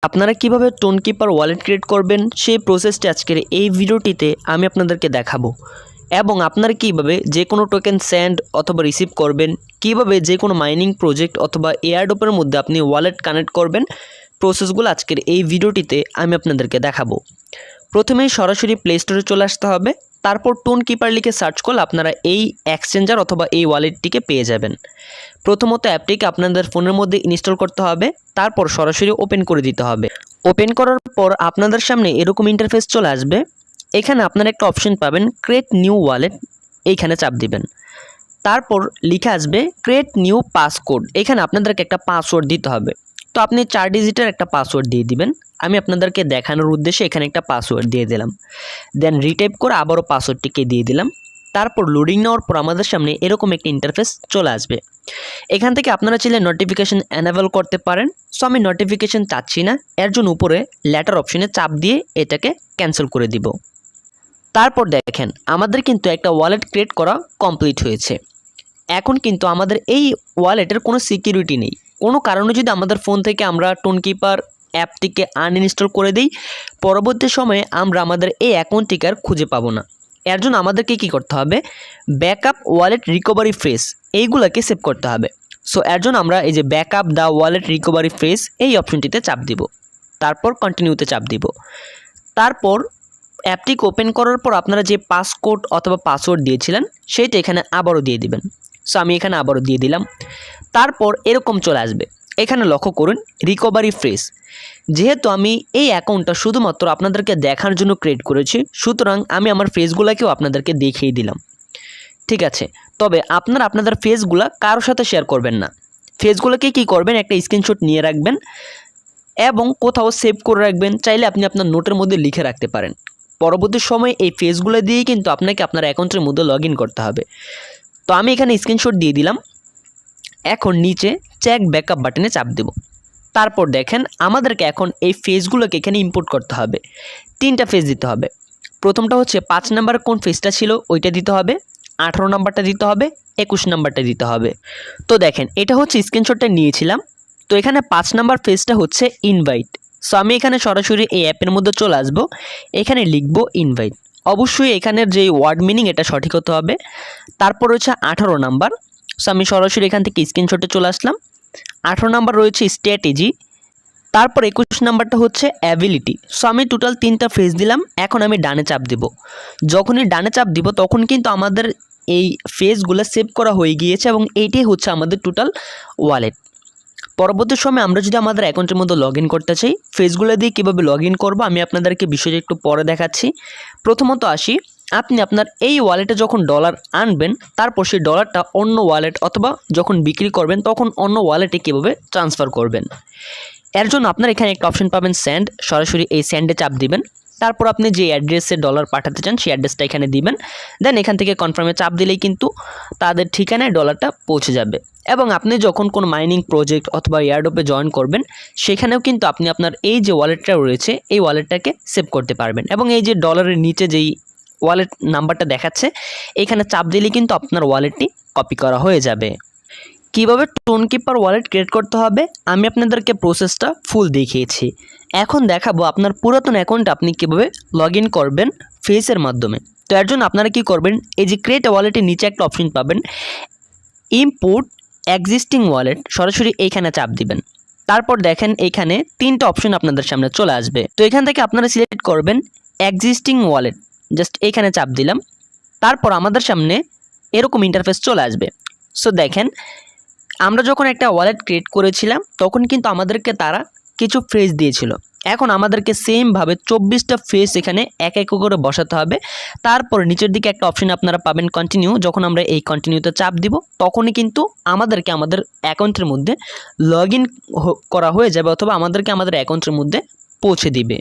আপনারা কিভাবে Tonkeeper wallet create করবেন সেই প্রসেসটি আজকের এই ভিডিওটিতে আমি আপনাদেরকে দেখাবো এবং আপনারা কিভাবে যে কোনো টোকেন সেন্ড অথবা রিসিভ করবেন, কিভাবে যে কোনো মাইনিং প্রজেক্ট অথবা এয়ারড্রপের মধ্যে আপনি ওয়ালেট কানেক্ট করবেন, প্রসেসগুলো আজকের এই ভিডিওটিতে আমি আপনাদেরকে দেখাবো। প্রথমেই সরাসরি প্লে স্টোরে চলে আসতে হবে, তারপর টোনকিপার লিখে সার্চ করলে আপনারা এই এক্সচেঞ্জার অথবা এই ওয়ালেটটিকে পেয়ে যাবেন। প্রথমত অ্যাপটিকে আপনাদের ফোনের মধ্যে ইনস্টল করতে হবে, তারপর সরাসরি ওপেন করে দিতে হবে। ওপেন করার পর আপনাদের সামনে এরকম ইন্টারফেস চলে আসবে। এখানে আপনারা একটা অপশন পাবেন ক্রিয়েট নিউ ওয়ালেট, এইখানে চাপ দিবেন। তারপর লিখে আসবে ক্রিয়েট নিউ পাসকোড, এখানে আপনাদেরকে একটা পাসওয়ার্ড দিতে হবে। তো আপনি 4 ডিজিটের একটা পাসওয়ার্ড দিয়ে দিবেন। আমি আপনাদেরকে দেখানোর উদ্দেশ্যে এখানে একটা পাসওয়ার্ড দিয়ে দিলাম, দেন রিটাইপ করে আবারও পাসওয়ার্ডটিকে দিয়ে দিলাম। তারপর লোডিং নেওয়ার পর আমাদের সামনে এরকম একটা ইন্টারফেস চলে আসবে। এখান থেকে আপনারা চাইলে নোটিফিকেশন এনেবল করতে পারেন। সো আমি নোটিফিকেশন চাচ্ছি না, এর জন্য উপরে লেটার অপশনে চাপ দিয়ে এটাকে ক্যান্সেল করে দিব। তারপর দেখেন আমাদের কিন্তু একটা ওয়ালেট ক্রিয়েট করা কমপ্লিট হয়েছে। এখন কিন্তু আমাদের এই ওয়ালেটের কোনো সিকিউরিটি নেই। কোনো কারণে যদি আমাদের ফোন থেকে আমরা টোনকিপার অ্যাপটিকে আনইনস্টল করে দিই, পরবর্তী সময়ে আমরা আমাদের এই অ্যাকাউন্টটিকে আর খুঁজে পাবো না। এর জন্য আমাদেরকে কী করতে হবে, ব্যাকআপ ওয়ালেট রিকভারি ফ্রেজ এইগুলোকে সেভ করতে হবে। সো এর জন্য আমরা এই যে backup the wallet recovery phrase এই অপশনটিতে চাপ দিব, তারপর কন্টিনিউতে চাপ দিব। তারপর অ্যাপটিকে ওপেন করার পর আপনারা যে পাসকোড অথবা পাসওয়ার্ড দিয়েছিলেন সেইটা এখানে আবারও দিয়ে দিবেন। সো আমি এখানে আবারও দিয়ে দিলাম। তারপর এরকম চলে আসবে, এখানে লক্ষ্য করুন রিকভারি ফ্রেজ। যেহেতু আমি এই অ্যাকাউন্টটা শুধুমাত্র আপনাদেরকে দেখার জন্য ক্রিয়েট করেছি, সুতরাং আমি আমার ফেসগুলোকেও আপনাদেরকে দেখিয়ে দিলাম। ঠিক আছে, তবে আপনারা আপনাদের ফেসগুলো কারোর সাথে শেয়ার করবেন না। ফেসগুলোকে কী করবেন, একটা স্ক্রিনশট নিয়ে রাখবেন এবং কোথাও সেভ করে রাখবেন। চাইলে আপনি আপনার নোটের মধ্যে লিখে রাখতে পারেন। পরবর্তী সময়ে এই ফেসগুলো দিয়েই কিন্তু আপনাকে আপনার অ্যাকাউন্টের মধ্যে লগ ইন করতে হবে। তো আমি এখানে স্ক্রিনশট দিয়ে দিলাম। এখন নিচে চেক ব্যাকআপ বাটনে চাপ দেব। তারপর দেখেন আমাদেরকে এখন এই ফেজগুলোকে এখানে ইম্পোর্ট করতে হবে। 3টা ফেজ দিতে হবে। প্রথমটা হচ্ছে 5 নাম্বারের কোন ফেজটা ছিল ওইটা দিতে হবে, 18 নাম্বারটা দিতে হবে, 21 নাম্বারটা দিতে হবে। তো দেখেন এটা হচ্ছে স্ক্রিনশটটা নিয়েছিলাম। তো এখানে 5 নাম্বার ফেজটা হচ্ছে ইনভাইট। সো আমি এখানে সরাসরি এই অ্যাপের মধ্যে চলে আসবো, এখানে লিখব ইনভাইট। অবশ্যই এখানের যে ওয়ার্ড মিনিং এটা সঠিক হতে হবে। তারপর হচ্ছে 18 নাম্বার। সো আমি সরাসরি এখান থেকে স্ক্রিনশটে চলে আসলাম। 18 নাম্বার রয়েছে স্ট্র্যাটেজি। তারপর 21 নাম্বারটা হচ্ছে অ্যাবিলিটি। সো আমি টোটাল 3টা ফেজ দিলাম। এখন আমি ডানে চাপ দিব। যখনই ডানে চাপ দিব তখন কিন্তু আমাদের এই ফেজগুলো সেভ করা হয়ে গিয়েছে এবং এইটাই হচ্ছে আমাদের টোটাল ওয়ালেট। পরবর্তী সময় আমরা যদি আমাদের অ্যাকাউন্টের মধ্যে লগ ইন করতে চাই, ফেজগুলো দিয়ে কীভাবে লগ ইন করবো আমি আপনাদেরকে বিষয়টা একটু পরে দেখাচ্ছি। প্রথমত আসি, আপনি আপনার এই ওয়ালেটে যখন ডলার আনবেন, তারপর সেই ডলারটা অন্য ওয়ালেট অথবা যখন বিক্রি করবেন তখন অন্য ওয়ালেটে কীভাবে ট্রান্সফার করবেন। এর জন্য আপনার এখানে একটা অপশন পাবেন সেন্ড, সরাসরি এই সেন্ডে চাপ দিবেন। তারপর আপনি যে অ্যাড্রেসে ডলার পাঠাতে চান সেই অ্যাড্রেসটা এখানে দিবেন। দেন এখান থেকে কনফার্মে চাপ দিলেই কিন্তু তাদের ঠিকানায় ডলারটা পৌঁছে যাবে। এবং আপনি যখন কোনো মাইনিং প্রজেক্ট অথবা এয়ারড্রপে জয়েন করবেন, সেখানেও কিন্তু আপনি আপনার এই যে ওয়ালেটটা রয়েছে এই ওয়ালেটটাকে সেভ করতে পারবেন। এবং এই যে ডলারের নিচে যেই ওয়ালেট নাম্বারটা দেখাচ্ছে এখানে চাপ দিলেই কিন্তু আপনার ওয়ালেটটি কপি করা হয়ে যাবে। কিভাবে টোনকিপার ওয়ালেট ক্রিয়েট করতে হবে আমি আপনাদেরকে প্রসেসটা ফুল দেখিয়েছি। এখন দেখাবো আপনার পুরাতন অ্যাকাউন্টে আপনি কীভাবে লগ ইন করবেন ফেসের মাধ্যমে। তো এর জন্য আপনারা কী করবেন, এই যে ক্রিয়েট ওয়ালেটের নিচে একটা অপশন পাবেন ইম্পোর্ট এক্সিস্টিং ওয়ালেট, সরাসরি এইখানে চাপ দিবেন। তারপর দেখেন এইখানে 3টা অপশন আপনাদের সামনে চলে আসবে। তো এখান থেকে আপনারা সিলেক্ট করবেন এক্সিস্টিং ওয়ালেট, জাস্ট এইখানে চাপ দিলাম। তারপর আমাদের সামনে এরকম ইন্টারফেস চলে আসবে। সো দেখেন আমরা যখন একটা ওয়ালেট ক্রিয়েট করেছিলাম তখন কিন্তু আমাদেরকে তারা কিছু ফ্রেজ দিয়েছিল। এখন আমাদেরকে সেমভাবে 24টা ফ্রেজ এখানে এক এক করে বসাতে হবে। তারপর নিচের দিকে একটা অপশন আপনারা পাবেন কন্টিনিউ। যখন আমরা এই কন্টিনিউতে চাপ দিব তখনই কিন্তু আমাদেরকে আমাদের অ্যাকাউন্টের মধ্যে লগ ইন করা হয়ে যাবে অথবা আমাদেরকে আমাদের অ্যাকাউন্টের মধ্যে পৌঁছে দিবে।